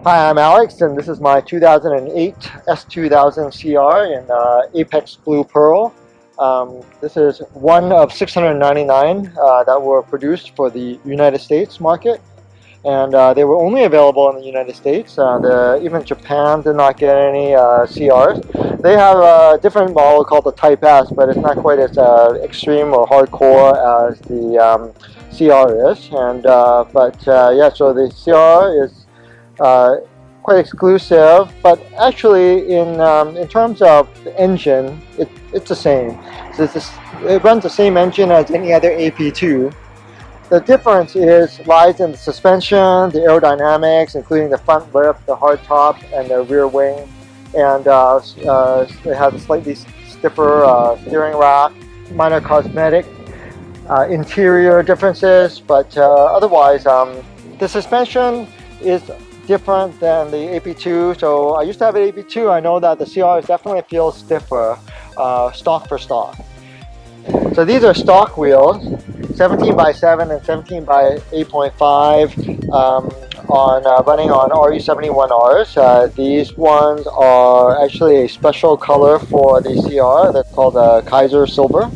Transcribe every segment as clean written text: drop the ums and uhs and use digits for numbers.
Hi, I'm Alex, and this is my 2008 S2000 CR in Apex Blue Pearl. This is one of 699 that were produced for the United States market, and they were only available in the United States. Even Japan did not get any CRs. They have a different model called the Type S, but it's not quite as extreme or hardcore as the CR is. Yeah, so the CR is quite exclusive, but actually in terms of the engine, it's the same. So it runs the same engine as any other AP2. The difference lies in the suspension, the aerodynamics, including the front lip, the hardtop, and the rear wing, and they have a slightly stiffer steering rack, minor cosmetic interior differences, but otherwise the suspension is different than the AP2. So I used to have an AP2. I know that the CR definitely feels stiffer, stock for stock. So these are stock wheels, 17 by 7 and 17 by 8.5, running on RE71Rs. These ones are actually a special color for the CR. They're called Kaiser Silver.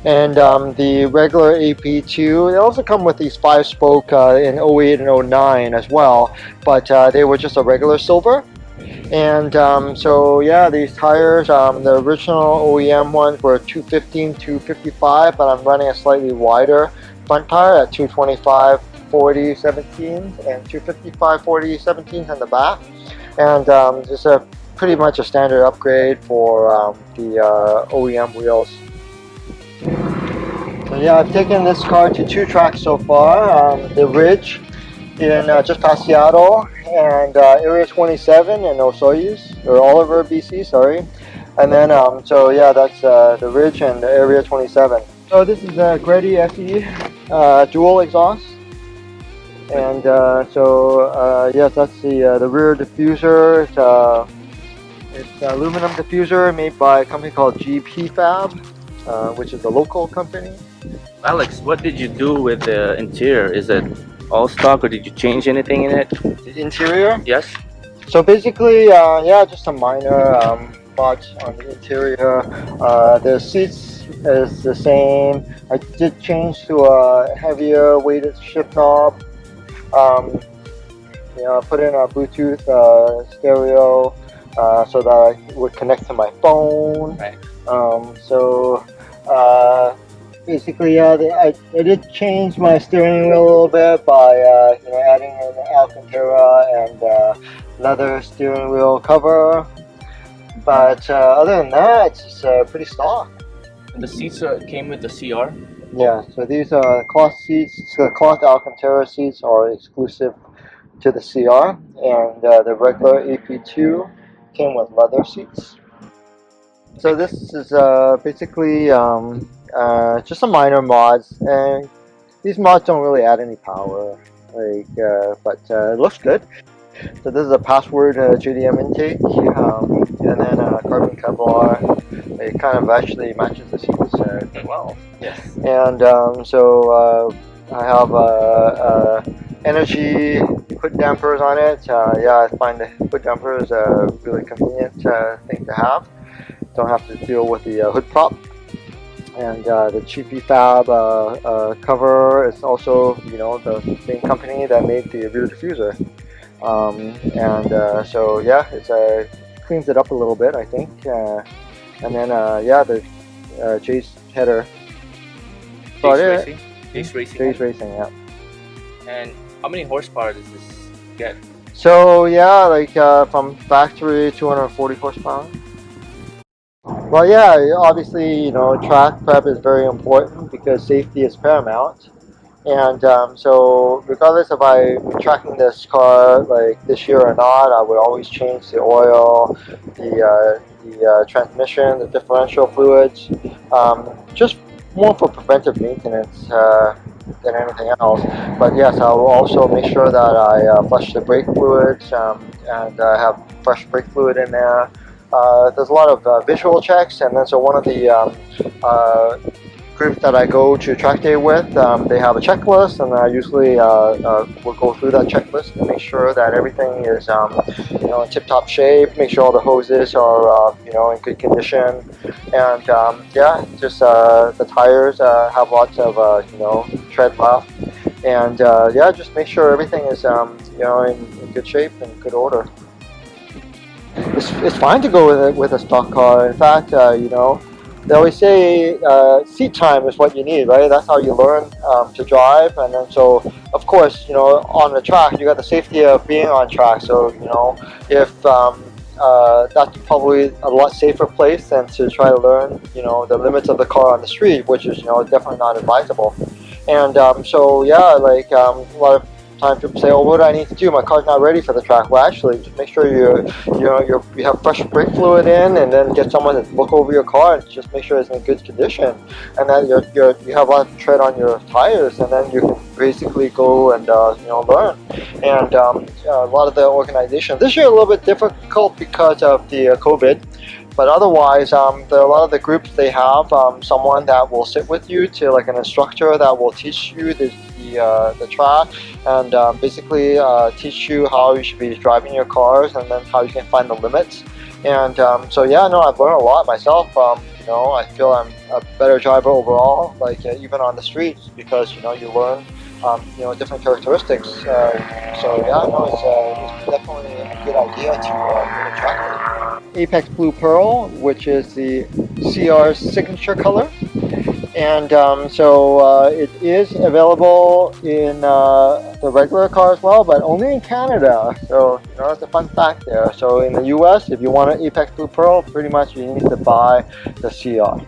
And the regular AP2, they also come with these 5-spoke in 08 and 09 as well, but they were just a regular silver. And so yeah, these tires, the original OEM ones were 215, 255, but I'm running a slightly wider front tire at 225 40 17s and 255 40 17s on the back. And just pretty much a standard upgrade for the OEM wheels. So yeah, I've taken this car to 2 tracks so far. The Ridge in just past Seattle, and Area 27 in Osoyoos, or Oliver, BC, sorry. And then, so yeah, that's the Ridge and Area 27. So this is a Greddy SE dual exhaust. And yes, that's the rear diffuser. It's aluminum diffuser made by a company called GP Fab, which is a local company. Alex, what did you do with the interior? Is it all stock or did you change anything in it? The interior? Yes. So basically, yeah, just some minor mods on the interior. The seats is the same. I did change to a heavier weighted shift knob. You know, put in a Bluetooth stereo so that it would connect to my phone. Right. Basically, yeah, I did change my steering wheel a little bit by you know, adding an Alcantara and leather steering wheel cover. But other than that, it's just pretty stock. And the seats came with the CR? Yeah, so these are cloth seats. So the cloth Alcantara seats are exclusive to the CR, and the regular AP2 came with leather seats. So this is basically just some minor mods, and these mods don't really add any power, but it looks good. So this is a password JDM intake, and then carbon Kevlar. It kind of actually matches the seats quite well. Yes. And so I have energy hood dampers on it. Yeah, I find the hood dampers a really convenient thing to have. Don't have to deal with the hood prop. And the GP Fab cover is also, you know, the same company that made the rear diffuser. So yeah, it cleans it up a little bit, I think. And then yeah, the Jace header. Jace Racing. Jace Racing, yeah. And how many horsepower does this get? So yeah, like from factory, 240 horsepower. Well, yeah, obviously, you know, track prep is very important because safety is paramount. And so regardless if I'm tracking this car like this year or not, I would always change the oil, the transmission, the differential fluids, just more for preventive maintenance than anything else. But yes, I will also make sure that I flush the brake fluids and have fresh brake fluid in there. There's a lot of visual checks, and then so one of the group that I go to track day with, they have a checklist, and I usually will go through that checklist and make sure that everything is in tip-top shape, make sure all the hoses are in good condition, and yeah, just the tires have lots of tread left, and yeah, just make sure everything is in good shape and good order. It's fine to go with a stock car. In fact, they always say seat time is what you need, right? That's how you learn to drive. And then so, of course, on the track, you got the safety of being on track. So, if that's probably a lot safer place than to try to learn, the limits of the car on the street, which is, definitely not advisable. And so, yeah, like a lot of times people say, oh, what do I need to do? My car's not ready for the track. Well, actually, just make sure you have fresh brake fluid in, and then get someone to look over your car and just make sure it's in good condition, and then you have a lot of tread on your tires, and then you can basically go and learn. And a lot of the organizations this year a little bit difficult because of the COVID. But otherwise, a lot of the groups, they have someone that will sit with you, to like an instructor that will teach you the track, and basically teach you how you should be driving your cars, and then how you can find the limits. And so yeah, no, I've learned a lot myself. I feel I'm a better driver overall, like even on the streets, because you learn different characteristics. So yeah, no, it's definitely a good idea to go to track. Apex Blue Pearl, which is the CR's signature color, and so it is available in the regular car as well, but only in Canada. So that's a fun fact there. So in the US, if you want an Apex Blue Pearl, pretty much you need to buy the CR.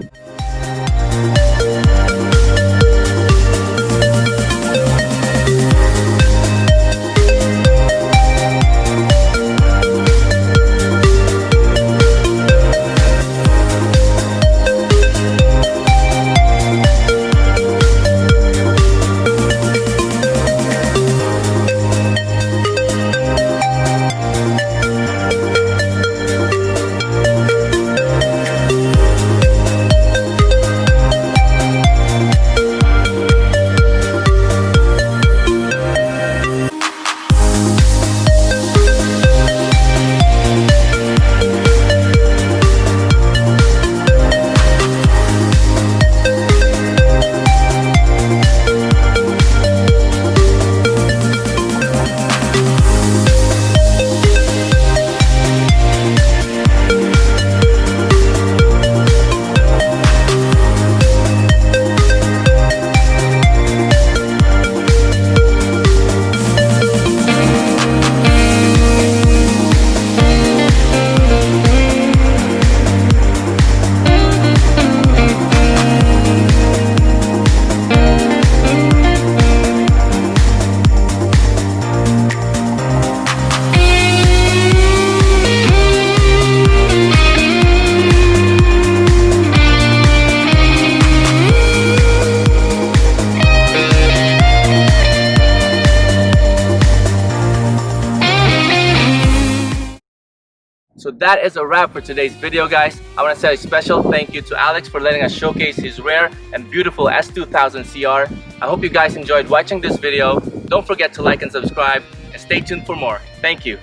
So that is a wrap for today's video, guys. I want to say a special thank you to Alex for letting us showcase his rare and beautiful S2000 CR. I hope you guys enjoyed watching this video. Don't forget to like and subscribe, and stay tuned for more. Thank you.